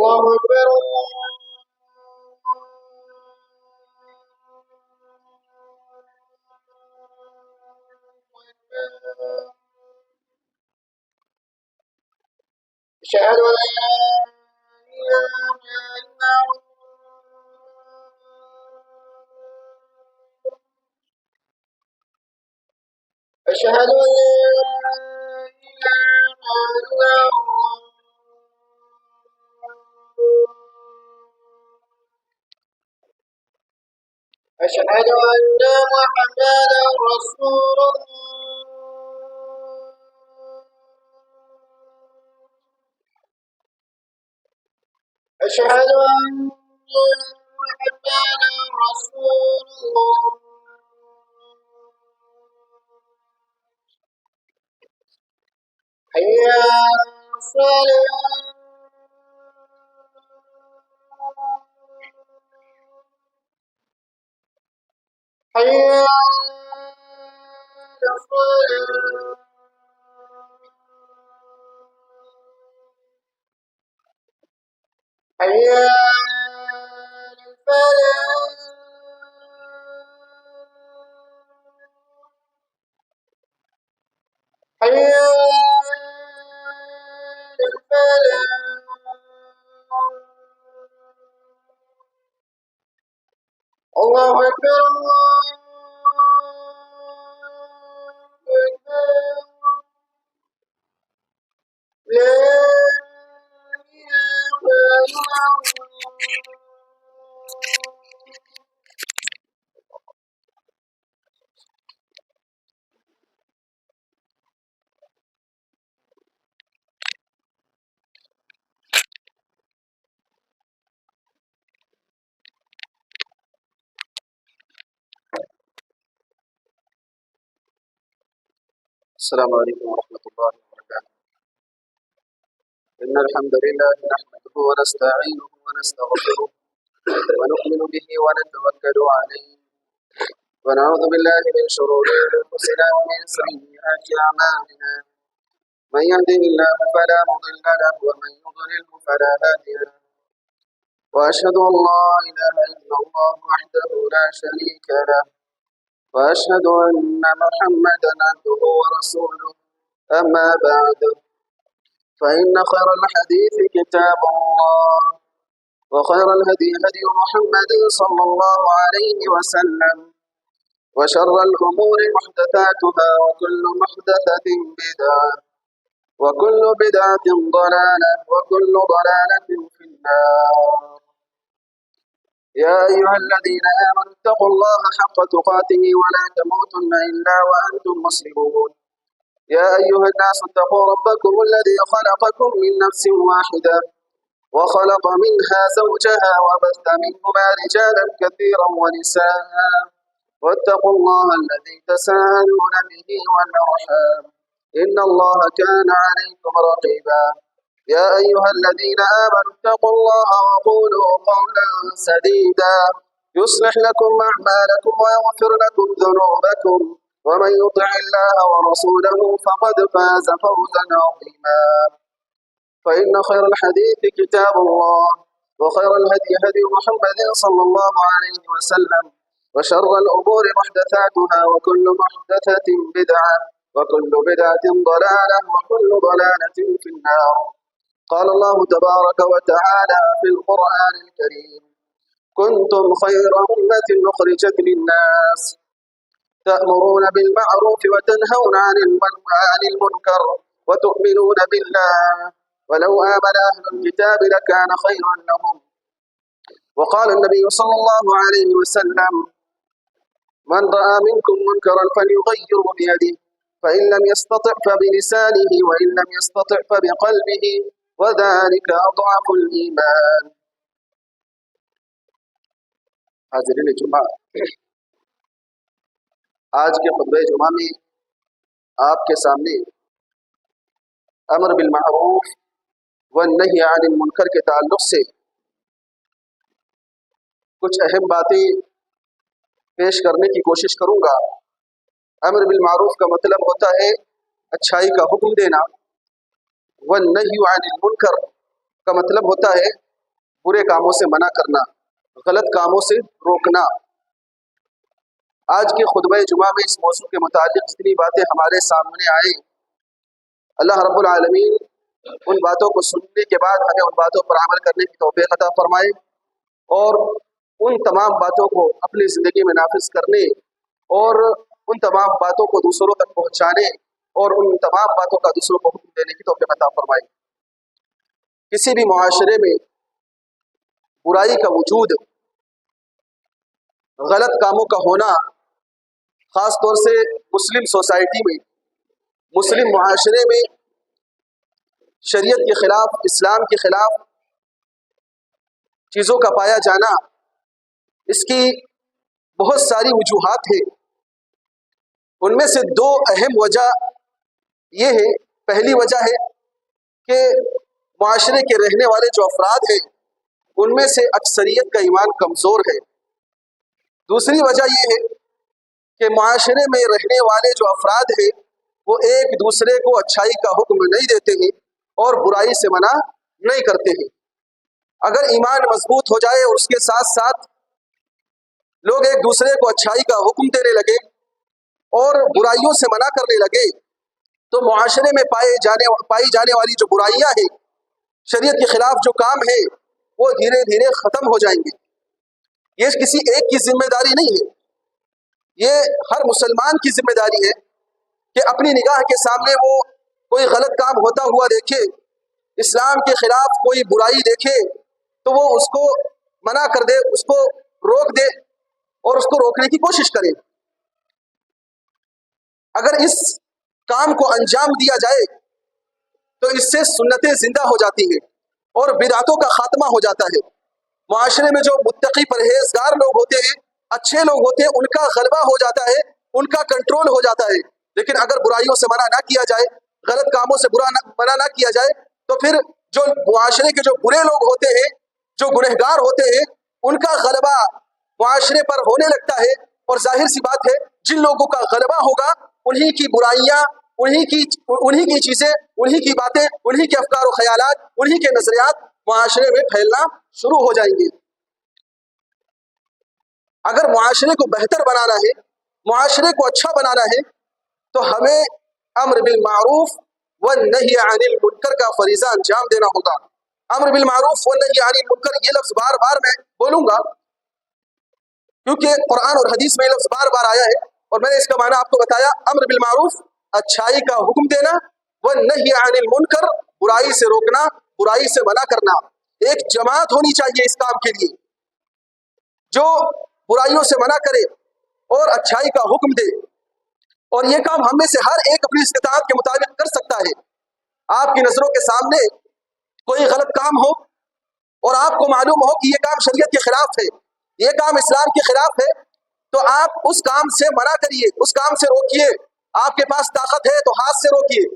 الله أكبر أشهد أن لا إله إلا الله أشهد أن لا إله إلا الله أشهد أن محمدا رسول الله أشهد أن محمدا رسول الله حي على الصلاة حي على الصلاة حي على الفلاح حي على الفلاح الله أكبر الله أكبر لا إله إلا الله. السلام عليكم ورحمة الله وبركاته. إن الحمد لله نحمده ونستعينه ونستغفره ونؤمن به ونتوكل عليه ونعوذ بالله من شرور أنفسنا ومن سيئات أعمالنا من يهده الله فلا مضل له ومن يضلل فلا هادي له وأشهد أن لا إله إلا الله وحده لا شريك له وأشهد أن محمدا عبده ورسوله أما بعد فإن خير الحديث كتاب الله وخير الهدي هدي محمد صلى الله عليه وسلم وشر الأمور محدثاتها وكل محدثة بدعة وكل بدعة ضلالة وكل ضلالة في النار. يا أيها الذين آمنوا اتقوا الله حق تقاته ولا تموتن إلا وأنتم مسلمون. يا أيها الناس اتقوا ربكم الذي خلقكم من نفس واحدة وخلق منها زوجها وبث منهما رجالا كثيرا ونساء واتقوا الله الذي تساءلون به والأرحام إن الله كان عليكم رقيبا. يا أيها الذين آمنوا اتقوا الله وقولوا قولا سديدا يصلح لكم أعمالكم ويغفر لكم ذنوبكم ومن يطع الله ورسوله فقد فاز فوزا عظيما. فإن خير الحديث كتاب الله وخير الهدي هدي محمد صلى الله عليه وسلم وشر الأمور محدثاتها وكل محدثة بدعة وكل بدعة ضلالة وكل ضلالة في النار. قال الله تبارك وتعالى في القرآن الكريم: كنتم خير أمة أخرجت للناس تأمرون بالمعروف وتنهون عن المنكر وتؤمنون بالله ولو آمن أهل الكتاب لكان خيرا لهم. وقال النبي صلى الله عليه وسلم: من رأى منكم منكرا فليغيره بيده فإن لم يستطع فبلسانه وإن لم يستطع فبقلبه وذلك أضعف الإيمان. حاضرین جمعہ، آج کے خطبہ جمعہ میں آپ کے سامنے امر بالمعروف والنہی عن المنکر کے تعلق سے کچھ اہم باتیں پیش کرنے کی کوشش کروں گا۔ امر بالمعروف کا مطلب ہوتا ہے اچھائی کا حکم دینا، والنہی عن المنکر کا مطلب ہوتا ہے برے کاموں سے منع کرنا، غلط کاموں سے روکنا۔ آج کے خطبہ جمعہ میں اس موضوع کے متعلق جتنی باتیں ہمارے سامنے آئیں، اللہ رب العالمین ان باتوں کو سننے کے بعد ہمیں ان باتوں پر عمل کرنے کی توفیق عطا فرمائے، اور ان تمام باتوں کو اپنی زندگی میں نافذ کرنے اور ان تمام باتوں کو دوسروں تک پہنچانے اور ان تمام باتوں کا دوسروں کو حکم دینے کی توفیق عطا فرمائے۔ کسی بھی معاشرے میں برائی کا وجود، غلط کاموں کا ہونا، خاص طور سے مسلم سوسائٹی میں، مسلم معاشرے میں شریعت کے خلاف، اسلام کے خلاف چیزوں کا پایا جانا، اس کی بہت ساری وجوہات ہیں۔ ان میں سے دو اہم وجہ یہ ہے، پہلی وجہ ہے کہ معاشرے کے رہنے والے جو افراد ہیں ان میں سے اکثریت کا ایمان کمزور ہے۔ دوسری وجہ یہ ہے کہ معاشرے میں رہنے والے جو افراد ہیں وہ ایک دوسرے کو اچھائی کا حکم نہیں دیتے ہیں اور برائی سے منع نہیں کرتے ہیں۔ اگر ایمان مضبوط ہو جائے اور اس کے ساتھ ساتھ لوگ ایک دوسرے کو اچھائی کا حکم دینے لگے اور برائیوں سے منع کرنے لگے تو معاشرے میں پائی جانے والی جو برائیاں ہیں، شریعت کے خلاف جو کام ہے، وہ دھیرے دھیرے ختم ہو جائیں گے۔ یہ کسی ایک کی ذمہ داری نہیں ہے، یہ ہر مسلمان کی ذمہ داری ہے کہ اپنی نگاہ کے سامنے وہ کوئی غلط کام ہوتا ہوا دیکھے، اسلام کے خلاف کوئی برائی دیکھے تو وہ اس کو منع کر دے، اس کو روک دے اور اس کو روکنے کی کوشش کرے۔ اگر اس کام کو انجام دیا جائے تو اس سے سنتیں زندہ ہو جاتی ہیں اور بدعتوں کا خاتمہ ہو جاتا ہے۔ معاشرے میں جو متقی پرہیزگار لوگ ہوتے ہیں، اچھے لوگ ہوتے ہیں، ان کا غلبہ ہو جاتا ہے، ان کا کنٹرول ہو جاتا ہے۔ لیکن اگر برائیوں سے منع نہ کیا جائے، غلط کاموں سے منع نہ کیا جائے تو پھر جو معاشرے کے جو برے لوگ ہوتے ہیں، جو گنہگار ہوتے ہیں، ان کا غلبہ معاشرے پر ہونے لگتا ہے، اور ظاہر سی بات ہے جن لوگوں کا غلبہ ہوگا انہی کی برائیاں، انہی کی چیزیں، انہی کی باتیں، انہی کے افکار و خیالات، انہی کے نظریات معاشرے میں پھیلنا شروع ہو جائیں گے۔ اگر معاشرے کو بہتر بنانا ہے، معاشرے کو اچھا بنانا ہے تو ہمیں امر بالمعروف والنہی عن المنکر کا فریضہ انجام دینا ہوگا۔ امر بالمعروف والنہی عن المنکر، یہ لفظ بار بار میں بولوں گا کیونکہ قرآن اور حدیث میں یہ لفظ بار بار آیا ہے، اور میں نے اس کا معنی آپ کو بتایا۔ امر بالمعروف، اچھائی کا حکم دینا، والنہی عن المنکر، برائی سے روکنا، برائی سے منع کرنا۔ ایک جماعت ہونی چاہیے اس کام کے لیے جو برائیوں سے منع کرے اور اچھائی کا حکم دے، اور یہ کام ہم میں سے ہر ایک اپنی استطاعت کے مطابق کر سکتا ہے۔ آپ کی نظروں کے سامنے کوئی غلط کام ہو اور آپ کو معلوم ہو کہ یہ کام شریعت کے خلاف ہے، یہ کام اسلام کے خلاف ہے، تو آپ اس کام سے منع کریے، اس کام سے روکیے۔ آپ کے پاس طاقت ہے تو ہاتھ سے روکیے،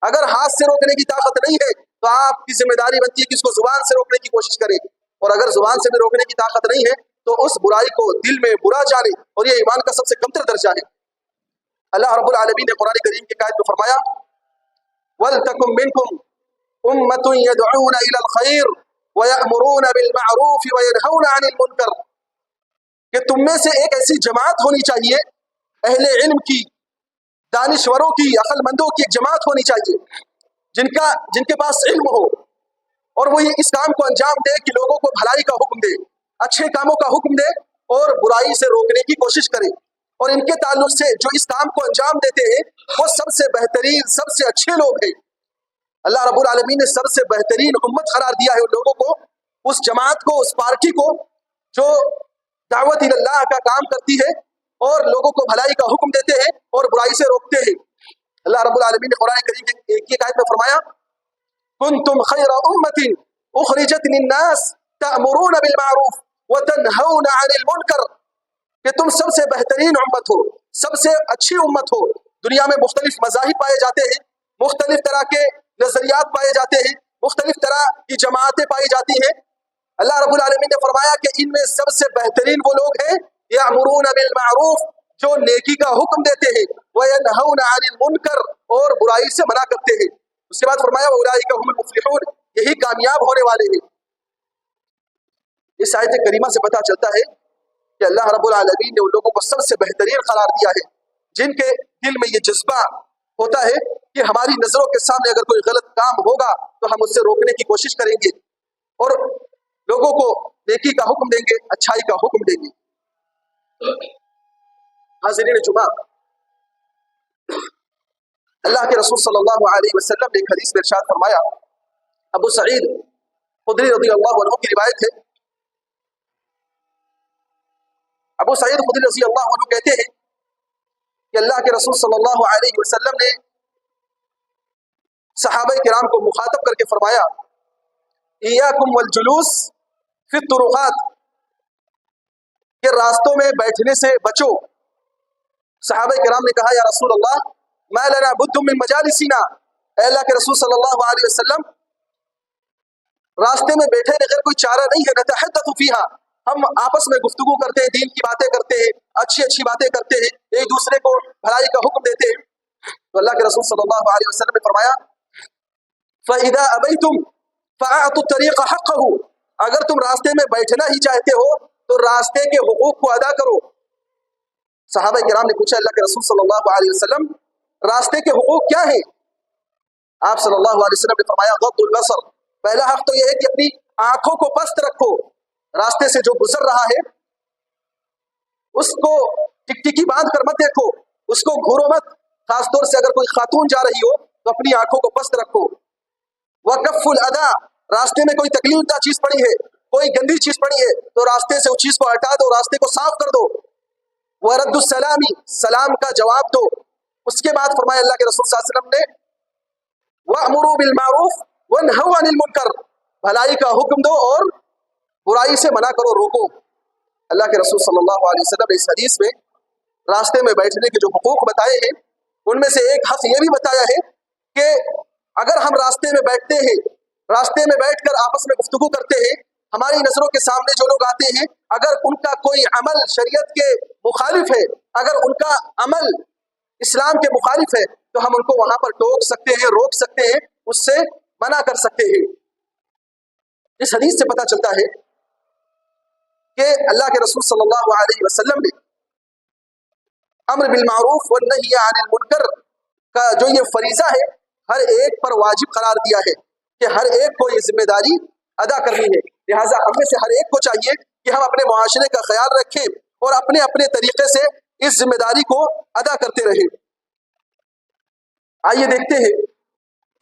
اگر ہاتھ سے روکنے کی طاقت نہیں ہے تو آپ کی ذمہ داری بنتی ہے کہ اس کو زبان سے روکنے کی کوشش کریں، اور اگر زبان سے بھی روکنے کی طاقت نہیں ہے تو اس برائی کو دل میں برا جانے، اور یہ ایمان کا سب سے کمتر درجہ ہے۔ اللہ رب العالمین نے قرآن کریم کی آیت میں فرمایا وَلْتَكُن مِّنكُمْ أُمَّةٌ يَدْعُونَ إِلَى الْخَيْرِ وَيَأْمُرُونَ بِالْمَعْرُوفِ وَيَنْهَوْنَ عَنِ الْمُنكَرِ، کہ تم میں سے ایک ایسی جماعت ہونی چاہیے، اہل علم کی، دانشوروں کی، عقل مندوں کی ایک جماعت ہونی چاہیے جن کے پاس علم ہو، اور وہ اس کام کو انجام دے کہ لوگوں کو بھلائی کا حکم دے، اچھے کاموں کا حکم دے اور برائی سے روکنے کی کوشش کرے۔ اور ان کے تعلق سے جو اس کام کو انجام دیتے ہیں وہ سب سے بہترین، سب سے اچھے لوگ ہیں۔ اللہ رب العالمین نے سب سے بہترین امت قرار دیا ہے ان لوگوں کو، اس جماعت کو، اس پارٹی کو جو دعوت اللہ کا کام کرتی ہے اور لوگوں کو بھلائی کا حکم دیتے ہیں اور برائی سے روکتے ہیں۔ اللہ رب العالمین نے قرآن کریم کی ایک آیت میں فرمایا کنتم خیر امت اخرجت للناس تأمرون بالمعروف وتنہون عن المنکر، کہ تم سب سے بہترین امت ہو، سب سے اچھی امت ہو۔ دنیا میں مختلف مذاہب پائے جاتے ہیں، مختلف طرح کے نظریات پائے جاتے ہیں، مختلف طرح کی جماعتیں پائی جاتی ہیں۔ اللہ رب العالمین نے فرمایا کہ ان میں سب سے بہترین وہ لوگ ہیں یأمرون بالمعروف، جو نیکی کا حکم دیتے ہیں، وینہون عن المنکر، اور برائی سے منع کرتے ہیں۔ اس کے بعد فرمایا اولئک هم المفلحون، یہی کامیاب ہونے والے ہیں۔ اس آیت کریمہ سے پتہ چلتا ہے کہ اللہ رب العالمین نے ان لوگوں کو سب سے بہترین قرار دیا ہے جن کے دل میں یہ جذبہ ہوتا ہے کہ ہماری نظروں کے سامنے اگر کوئی غلط کام ہوگا تو ہم اس سے روکنے کی کوشش کریں گے اور لوگوں کو نیکی کا حکم دیں گے، اچھائی کا حکم دیں گے۔ حاضرین جمعہ، اللہ کے رسول صلی اللہ علیہ وسلم نے ایک حدیث میں ارشاد فرمایا، ابو سعید خدری رضی اللہ عنہ کی روایت ہے، ابو سعید خدری رضی اللہ عنہ کہتے ہیں کہ اللہ کے رسول صلی اللہ علیہ وسلم نے صحابہ کرام کو مخاطب کر کے فرمایا، ایاکم والجلوس فی الطرقات، کہ راستوں میں بیٹھنے سے بچو۔ صحابہ کرام نے کہا، یا رسول اللہ ما لنا بد من مجالسنا، اے اللہ کے رسول صلی اللہ علیہ وسلم راستے میں بیٹھے بغیر کوئی چارہ نہیں ہے، نتحدث فیہا، ہم آپس میں گفتگو کرتے ہیں، دین کی باتیں کرتے ہیں، اچھی اچھی باتیں کرتے ہیں، ایک دوسرے کو بھلائی کا حکم دیتے ہیں۔ تو اللہ کے رسول صلی اللہ علیہ وسلم نے فرمایا، فَإِذَا أَبَيْتُمْ فَأَعْطُوا الطَّرِيقَ حَقَّهُ، اگر تم راستے میں بیٹھنا ہی چاہتے ہو تو راستے کے حقوق کو ادا کرو۔ صحابہ کرام نے پوچھا، اللہ کے رسول صلی اللہ علیہ وسلم راستے کے حقوق کیا ہیں؟ آپ صلی اللہ علیہ وسلم نے فرمایا، غض البصر، پہلا حق تو یہ ہے کہ اپنی آنکھوں کو پست رکھو، راستے سے جو گزر رہا ہے اس کو ٹکٹکی باندھ کر مت دیکھو، اس کو گھورو مت، خاص طور سے اگر کوئی خاتون جا رہی ہو تو اپنی آنکھوں کو پست رکھو۔ وَكَفُّ الْأَذَى، راستے میں کوئی تکلیف دہ چیز پڑی ہے، کوئی گندی چیز پڑی ہے تو راستے سے اس چیز کو ہٹا دو، راستے کو صاف کر دو۔ وَرَدُّ السَّلَامِ، سلام کا جواب دو۔ اس کے بعد فرمایا اللہ کے رسول صلی اللہ علیہ وسلم نے، وَأْمُرُوا بِالْمَعْرُوفِ وَانْهَوْا عَنِ الْمُنْكَرِ، بھلائی کا حکم دو اور برائی سے منع کرو، روکو۔ اللہ کے رسول صلی اللہ علیہ وسلم نے اس حدیث میں راستے میں بیٹھنے کے جو حقوق بتائے ہیں ان میں سے ایک حق یہ بھی بتایا ہے کہ اگر ہم راستے میں بیٹھتے ہیں، راستے میں بیٹھ کر آپس میں گفتگو کرتے ہیں، ہماری نظروں کے سامنے جو لوگ آتے ہیں اگر ان کا کوئی عمل شریعت کے مخالف ہے، اگر ان کا عمل اسلام کے مخالف ہے تو ہم ان کو وہاں پر ٹوک سکتے ہیں، روک سکتے ہیں، اس سے منع کر سکتے ہیں۔ اس حدیث سے پتہ چلتا ہے کہ اللہ کے رسول صلی اللہ علیہ وسلم نے امر بالمعروف والنہی عن المنکر کا جو یہ فریضہ ہے ہر ایک پر واجب قرار دیا ہے کہ ہر ایک کو یہ ذمہ داری ادا کرنی ہے، لہٰذا ہم میں سے ہر ایک کو چاہیے کہ ہم اپنے معاشرے کا خیال رکھیں اور اپنے اپنے طریقے سے اس ذمہ داری کو ادا کرتے رہیں۔ آئیے دیکھتے ہیں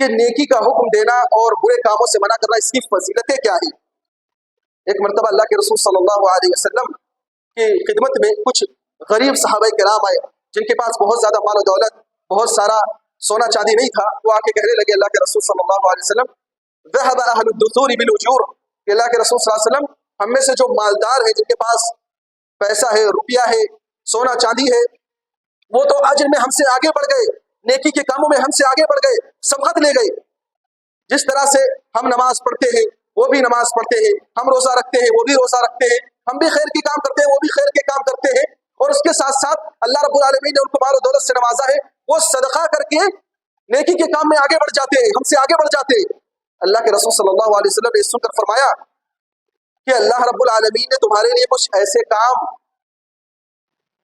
کہ نیکی کا حکم دینا اور برے کاموں سے منع کرنا اس کی فضیلتیں کیا ہیں۔ ایک مرتبہ اللہ کے رسول صلی اللہ علیہ وسلم کی خدمت میں کچھ غریب صحابہ کرام آئے جن کے پاس بہت زیادہ مال و دولت، بہت سارا سونا چاندی نہیں تھا۔ وہ آ کے کہنے لگے اللہ کے رسول صلی اللہ علیہ وسلم، ذهب اہل الدثور بالاجور، کہ اللہ کے رسول صلی اللہ علیہ وسلم ہم میں سے جو مالدار ہیں، جن کے پاس پیسہ ہے، روپیہ ہے، سونا چاندی ہے، وہ تو اجر میں ہم سے آگے بڑھ گئے، نیکی کے کاموں میں ہم سے آگے بڑھ گئے، سبقت لے گئے۔ جس طرح سے ہم نماز پڑھتے ہیں وہ بھی نماز پڑھتے ہیں، ہم روزہ رکھتے ہیں وہ بھی روزہ رکھتے ہیں، ہم بھی خیر کے کام کرتے ہیں وہ بھی خیر کے کام کرتے ہیں، اور اس کے ساتھ ساتھ اللہ رب العالمین نے ان کو مال و دولت سے نوازا ہے، وہ صدقہ کر کے نیکی کے کام میں آگے بڑھ جاتے ہیں، ہم سے آگے بڑھ جاتے ہیں۔ اللہ کے رسول صلی اللہ علیہ وسلم نے اس سن کر فرمایا کہ اللہ رب العالمین نے تمہارے لیے کچھ ایسے کام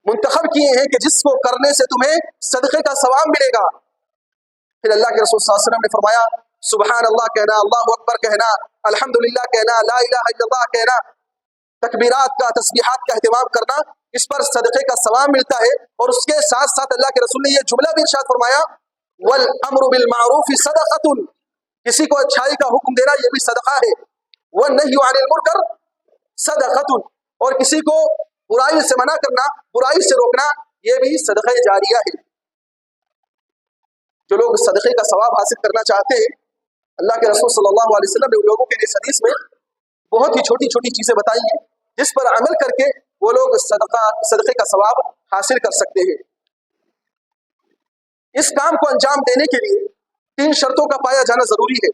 منتخب کیے ہیں کہ جس کو کرنے سے تمہیں صدقے کا ثواب ملے گا۔ پھر اللہ کے رسول صلی اللہ علیہ وسلم نے فرمایا، سبحان اللہ کہنا، اللہ اکبر کہنا، الحمدللہ کہنا، لا الہ الا اللہ کہنا، تکبیرات کا، تسبیحات کا اہتمام کرنا، اس پر صدقے کا ثواب ملتا ہے۔ اور اس کے ساتھ ساتھ اللہ کے رسول نے یہ جملہ بھی ارشاد فرمایا، والامر بالمعروف صدقۃ، کسی کو اچھائی کا حکم دینا یہ بھی صدقہ ہے، والنہی عن المنکر صدقۃ، اور کسی کو برائی سے منع کرنا، برائی سے روکنا، یہ بھی صدقہ جاریہ ہے۔ جو لوگ صدقے کا ثواب حاصل کرنا چاہتے ہیں، اللہ کے رسول صلی اللہ علیہ وسلم نے ان لوگوں کے لیے حدیث میں بہت ہی چھوٹی چھوٹی چیزیں بتائی ہیں جس پر عمل کر کے وہ لوگ صدقے کا ثواب حاصل کر سکتے ہیں۔ اس کام کو انجام دینے کے لیے 3 شرطوں کا پایا جانا ضروری ہے۔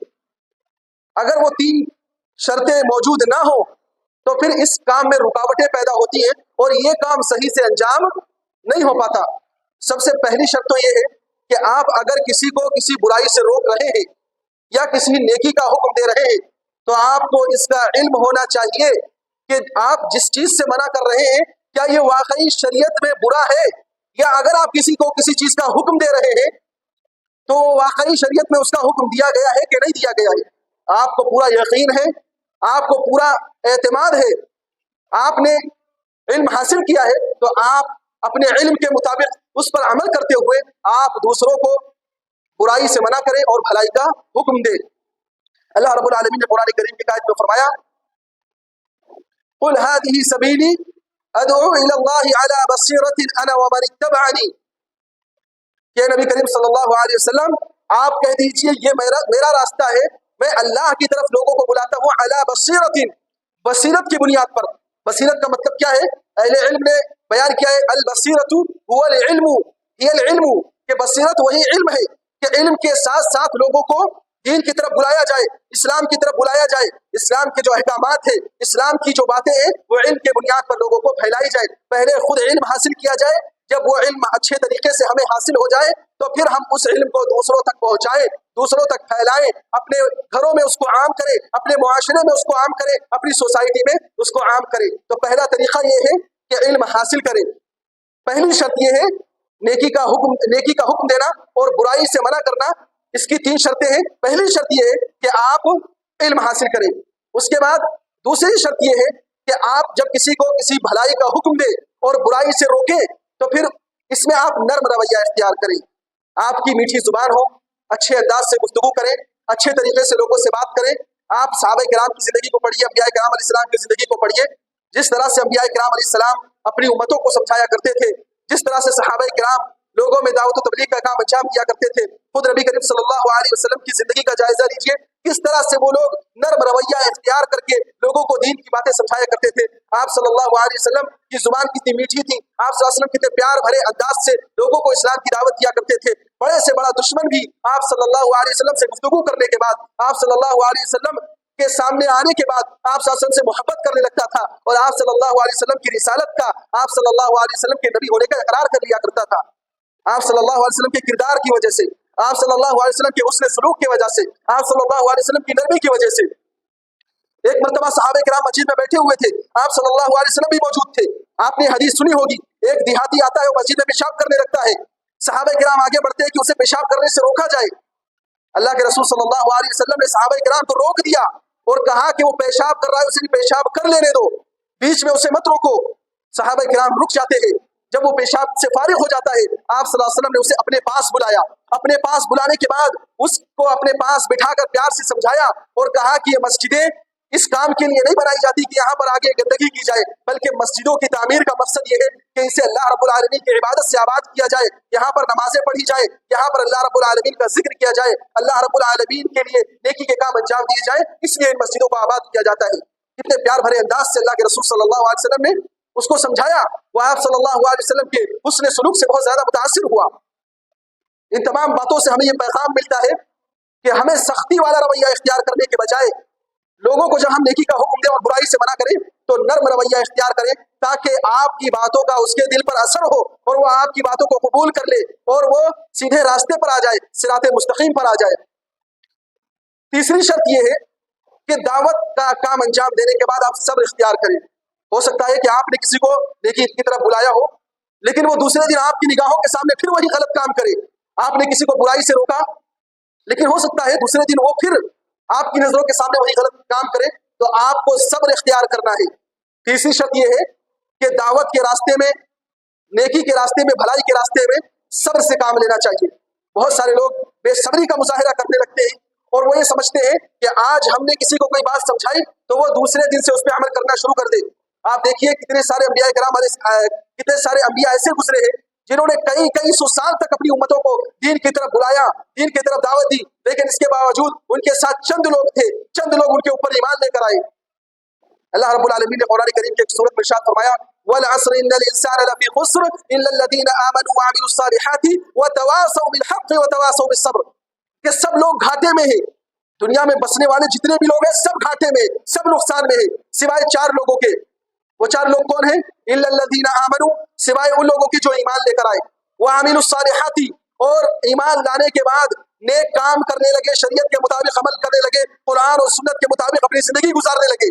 اگر وہ 3 شرطیں موجود نہ ہوں تو پھر اس کام میں رکاوٹیں پیدا ہوتی ہیں اور یہ کام صحیح سے انجام نہیں ہو پاتا۔ سب سے پہلی شرط تو یہ ہے کہ آپ اگر کسی کو کسی برائی سے روک رہے ہیں یا کسی نیکی کا حکم دے رہے ہیں تو آپ کو اس کا علم ہونا چاہیے کہ آپ جس چیز سے منع کر رہے ہیں کیا یہ واقعی شریعت میں برا ہے، یا اگر آپ کسی کو کسی چیز کا حکم دے رہے ہیں تو واقعی شریعت میں اس کا حکم دیا گیا ہے کہ نہیں دیا گیا ہے۔ آپ کو پورا یقین ہے، آپ کو پورا اعتماد ہے، آپ نے علم حاصل کیا ہے، تو آپ اپنے علم کے مطابق اس پر عمل کرتے ہوئے آپ دوسروں کو برائی سے منع کریں اور بھلائی کا حکم دیں۔ اللہ رب العالمین نے قرآن کریم کی آیت میں فرمایا قل هذه سبیلی ادعو الى اللہ علی بصیرۃ انا ومن اتبعنی، کہ نبی کریم صلی اللہ علیہ وسلم آپ کہہ دیجئے یہ میرا راستہ ہے، میں اللہ کی طرف لوگوں کو بلاتا ہوں، علی بصیرۃ، بصیرت کی بنیاد پر۔ بصیرت کا مطلب کیا ہے؟ اہل علم نے بیان کیا ہے البصیرۃ هو العلم، هي العلم، کہ بصیرت وہی علم ہے کہ علم کے ساتھ ساتھ لوگوں کو دین کی طرف بلایا جائے، اسلام کی طرف بلایا جائے، اسلام کے جو احکامات ہیں، اسلام کی جو باتیں ہیں وہ علم کے بنیاد پر لوگوں کو پھیلائی جائے۔ پہلے خود علم حاصل کیا جائے، جب وہ علم اچھے طریقے سے ہمیں حاصل ہو جائے تو پھر ہم اس علم کو دوسروں تک پہنچائیں، دوسروں تک پھیلائیں، اپنے گھروں میں اس کو عام کریں، اپنے معاشرے میں اس کو عام کریں، اپنی سوسائٹی میں اس کو عام کریں۔ تو پہلا طریقہ یہ ہے کہ علم حاصل کریں۔ پہلی شرط یہ ہے نیکی کا حکم دینا اور برائی سے منع کرنا، اس کی 3 شرطیں ہیں۔ پہلی شرط یہ ہے کہ آپ علم حاصل کریں، اس کے بعد دوسری شرط یہ ہے کہ آپ جب کسی کو کسی بھلائی کا حکم دیں اور برائی سے روکیں تو پھر اس میں آپ نرم رویہ اختیار کریں، آپ کی میٹھی زبان ہو، اچھے انداز سے گفتگو کریں، اچھے طریقے سے لوگوں سے بات کریں۔ آپ صحابہ کرام کی زندگی کو پڑھیے، انبیاء کرام علیہ السلام کی زندگی کو پڑھیے، جس طرح سے انبیاء کرام علیہ السلام اپنی امتوں کو سمجھایا کرتے تھے، جس طرح سے صحابہ کرام لوگوں میں دعوت و تبلیغ کا کام انجام دیا کرتے تھے۔ خود نبی کریم صلی اللہ علیہ وسلم کی زندگی کا جائزہ لیجیے، کس طرح سے وہ لوگ نرم رویہ اختیار کر کے لوگوں کو دین کی باتیں سمجھایا کرتے تھے۔ آپ صلی اللہ علیہ وسلم کی زبان کتنی میٹھی تھی، آپ صلی اللہ علیہ وسلم کتنے پیار بھرے انداز سے لوگوں کو اسلام کی دعوت دیا کرتے تھے۔ بڑے سے بڑا دشمن بھی آپ صلی اللہ علیہ وسلم سے گفتگو کرنے کے بعد، آپ صلی اللہ علیہ وسلم کے سامنے آنے کے بعد آپ صلی اللہ علیہ وسلم سے محبت کرنے لگتا تھا، اور آپ صلی اللہ علیہ وسلم کی رسالت کا، آپ صلی اللہ علیہ وسلم کے نبی ہونے کا اقرار کر لیا کرتا تھا۔ آپ صلی اللہ علیہ وسلم کے کردار کی وجہ سے، آپ صلی اللہ علیہ وسلم کے حسن سلوک کی وجہ سے، آپ صلی اللہ علیہ وسلم کی نرمی کی وجہ سے۔ ایک مرتبہ صحابہ کرام مسجد میں بیٹھے ہوئے تھے، آپ صلی اللہ علیہ وسلم بھی موجود تھے۔ آپ نے حدیث سنی ہوگی، ایک دیہاتی آتا ہے، وہ مسجد میں پیشاب کرنے لگتا ہے، صحابہ کرام آگے بڑھتے ہیں کہ اسے پیشاب کرنے سے روکا جائے۔ اللہ کے رسول صلی اللہ علیہ وسلم نے صحابہ کرام کو روک دیا اور کہا کہ وہ پیشاب کر رہا ہے، اسے پیشاب کر لینے دو، بیچ میں اسے مت روکو۔ صحابہ کرام رک جاتے ہیں، جب وہ پیشاب سے فارغ ہو جاتا ہے آپ صلی اللہ علیہ وسلم نے اسے اپنے پاس بلایا، اپنے پاس بلانے کے بعد اس کو اپنے پاس بٹھا کر پیار سے سمجھایا اور کہا کہ یہ مسجدیں اس کام کے لیے نہیں بنائی جاتی کہ یہاں پر آگے گندگی کی جائے، بلکہ مسجدوں کی تعمیر کا مقصد یہ ہے کہ اسے اللہ رب العالمین کی عبادت سے آباد کیا جائے، یہاں پر نمازیں پڑھی جائے، یہاں پر اللہ رب العالمین کا ذکر کیا جائے، اللہ رب العالمین کے لیے نیکی کے کام انجام دیے جائیں، اس لیے ان مسجدوں کو آباد کیا جاتا ہے۔ کتنے پیار بھرے انداز سے اللہ کے رسول صلی اللہ علیہ وسلم نے اس کو سمجھایا، وہ آپ صلی اللہ علیہ وسلم کے حسن سلوک سے بہت زیادہ متاثر ہوا۔ ان تمام باتوں سے ہمیں یہ پیغام ملتا ہے کہ ہمیں سختی والا رویہ اختیار کرنے کے بجائے لوگوں کو جب ہم نیکی کا حکم دیں اور برائی سے منع کریں تو نرم رویہ اختیار کریں، تاکہ آپ کی باتوں کا اس کے دل پر اثر ہو اور وہ آپ کی باتوں کو قبول کر لے اور وہ سیدھے راستے پر آ جائے، صراط مستقیم پر آ جائے۔ تیسری شرط یہ ہے کہ دعوت کا کام انجام دینے کے بعد آپ صبر اختیار کریں۔ ہو سکتا ہے کہ آپ نے کسی کو نیکی کی طرف بلایا ہو، لیکن وہ دوسرے دن آپ کی نگاہوں کے سامنے پھر وہی غلط کام کرے۔ آپ نے کسی کو برائی سے روکا، لیکن ہو سکتا ہے دوسرے دن وہ پھر آپ کی نظروں کے سامنے وہی غلط کام کرے، تو آپ کو صبر اختیار کرنا ہے۔ تیسری شرط یہ ہے کہ دعوت کے راستے میں، نیکی کے راستے میں، بھلائی کے راستے میں صبر سے کام لینا چاہیے۔ بہت سارے لوگ بے صبری کا مظاہرہ کرنے لگتے ہیں اور وہ یہ سمجھتے ہیں کہ آج ہم نے کسی کو کوئی بات سمجھائی تو وہ دوسرے دن سے اس پہ عمل کرنا شروع کر دے۔ آپ دیکھیے کتنے سارے انبیاء کرام کتنے سارے انبیاء ایسے گزرے ہیں جنہوں نے کئی سو سال تک اپنی امتوں کو دین کی طرف بلایا، دین کی طرف دعوت دی، لیکن اس کے باوجود ان کے ساتھ چند لوگ تھے، چند لوگ ان کے اوپر ایمان لے کر آئے۔ اللہ رب العالمین نے قرآن کریم کی ایک سورت میں ارشاد فرمایا وَالْعَصْرِ إِنَّ الْإِنسَانَ لَفِي خُسْرٍ إِلَّا الَّذِينَ آمَنُوا وَعَمِلُوا الصَّالِحَاتِ وَتَوَاصَوْا بِالْحَقِّ وَتَوَاصَوْا بِالصَّبْرِ، کہ سب لوگ گھاٹے میں ہیں، دنیا میں بسنے والے جتنے بھی لوگ ہیں سب گھاٹے میں، سب نقصان میں ہیں، سوائے 4 لوگوں کے۔ وہ 4 لوگ کون ہیں؟ إِلَّا الَّذِينَ آمَنُوا، سوائے ان لوگوں کی جو ایمان لے کر آئے، وَعَمِلُوا الصَّالِحَاتِ، اور ایمان لانے کے بعد نیک کام کرنے لگے، شریعت کے مطابق عمل کرنے لگے، قرآن اور سنت کے مطابق اپنی زندگی گزارنے لگے،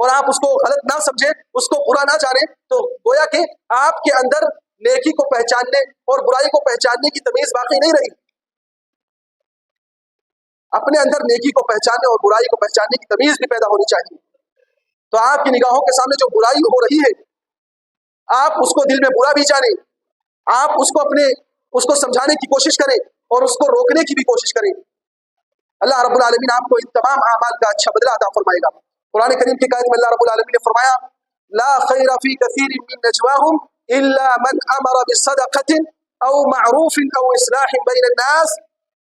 اور آپ اس کو غلط نہ سمجھیں، اس کو برا نہ جانیں، تو گویا کہ آپ کے اندر نیکی کو پہچاننے اور برائی کو پہچاننے کی تمیز باقی نہیں رہی۔ اپنے اندر نیکی کو پہچاننے اور برائی کو پہچاننے کی تمیز بھی پیدا ہونی چاہیے۔ تو آپ کی نگاہوں کے سامنے جو برائی ہو رہی ہے، آپ اس کو دل میں برا بھی جانیں، آپ اس کو سمجھانے کی کوشش کریں اور اس کو روکنے کی بھی کوشش کریں۔ اللہ رب العالمین آپ کو ان تمام اعمال کا اچھا بدلہ عطا فرمائے گا۔ قرآن کریم کی آیت میں اللہ رب العالمین نے فرمایا، لا خیر فی کثیر من نجواہم الا من امر بصدقۃ او معروف او اصلاح بین الناس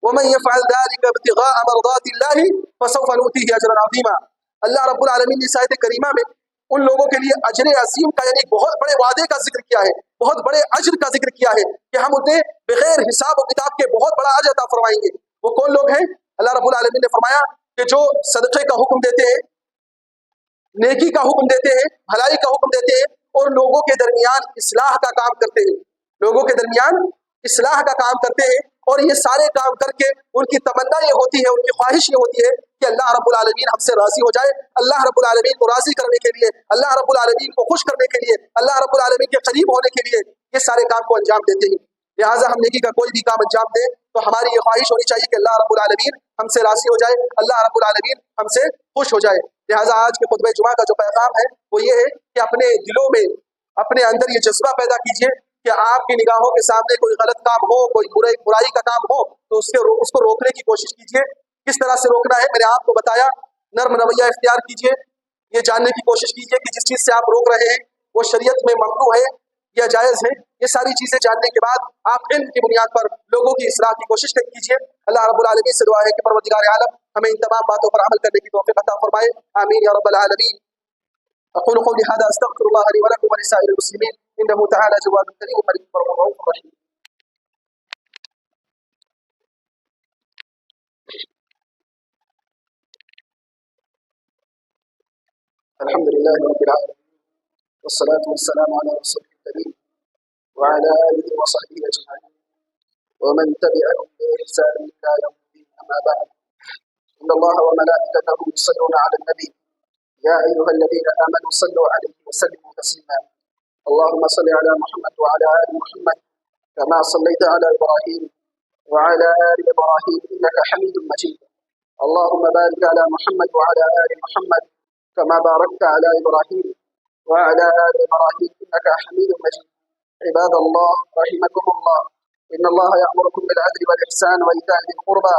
ومن يفعل ذلك ابتغاء مرضات الله فسوف نؤتيه اجرا عظیما۔ اللہ رب العالمین نے اس آیت کریمہ میں ان لوگوں کے لیے اجر عظیم کا یعنی بہت بڑے وعدے کا ذکر کیا ہے، بہت بڑے اجر کا ذکر کیا ہے کہ ہم انہیں بغیر حساب و کتاب کے بہت بڑا اجر عطا فرمائیں گے۔ وہ کون لوگ ہیں؟ اللہ رب العالمین نے فرمایا کہ جو صدقے کا حکم دیتے ہیں، نیکی کا حکم دیتے ہیں، بھلائی کا حکم دیتے ہیں اور لوگوں کے درمیان اصلاح کا کام کرتے ہیں، لوگوں کے درمیان اصلاح کا کام کرتے ہیں، اور یہ سارے کام کر کے ان کی تمنا یہ ہوتی ہے، ان کی خواہش یہ ہوتی ہے کہ اللہ رب العالمین ہم سے راضی ہو جائے۔ اللہ رب العالمین کو راضی کرنے کے لیے، اللہ رب العالمین کو خوش کرنے کے لیے، اللہ رب العالمین کے قریب ہونے کے لیے یہ سارے کام کو انجام دیتے ہیں۔ لہٰذا ہم نیکی کا کوئی بھی کام انجام دیں تو ہماری یہ خواہش ہونی چاہیے کہ اللہ رب العالمین ہم سے راضی ہو جائے، اللہ رب العالمین ہم سے خوش ہو جائے۔ لہٰذا آج کے خطبہ جمعہ کا جو پیغام ہے وہ یہ ہے کہ اپنے دلوں میں، اپنے اندر یہ جذبہ پیدا کیجیے کہ آپ کی نگاہوں کے سامنے کوئی غلط کام ہو، کوئی برائی کا کام ہو تو اس کو روکنے کی کوشش کیجیے۔ کس طرح سے روکنا ہے میں نے آپ کو بتایا، نرم رویہ اختیار کیجیے، یہ جاننے کی کوشش کیجیے کہ جس چیز سے آپ روک رہے ہیں وہ شریعت میں ممنوع ہے یا جائز ہے۔ یہ ساری چیزیں جاننے کے بعد آپ علم کی بنیاد پر لوگوں کی اصلاح کی کوشش کیجیے۔ اللہ رب العالمین سے دعا ہے کہ پروردگار عالم ہمیں ان تمام باتوں پر عمل کرنے کی توفیق عطا فرمائے، آمین یا رب العالمین۔ اقول قولی هذا استغفر الله لي ولكم ولسائر المسلمين انه تعالى جواد كريم ملك رؤوف رحيم۔ الحمد لله رب العالمين والصلاة والسلام على رسول الكريم وعلى آله وصحبه أجمعين ومن تبعهم بإحسان إلى يوم الدين، أما بعد، إن الله وملائكته يصلون على النبي يا أيها الذين آمنوا صلوا عليه وسلموا تسليما، اللهم صل على محمد وعلى آل محمد كما صليت على إبراهيم وعلى آل إبراهيم إنك حميد مجيد، اللهم بارك على محمد وعلى آل محمد كما باركت على إبراهيم وعلى آل إبراهيم إنك حميد مجيد۔ عباد الله رحمكم الله، إن الله يأمركم بالعدل والإحسان وإيتاء ذي القربى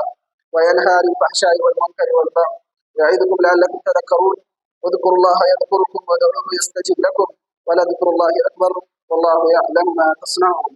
وينهى عن الفحشاء والمنكر والبغي يعظكم لعلكم تذكرون، اذكروا الله يذكركم وادعوه يستجب لكم ولذكر الله أكبر والله يعلم ما تصنعون۔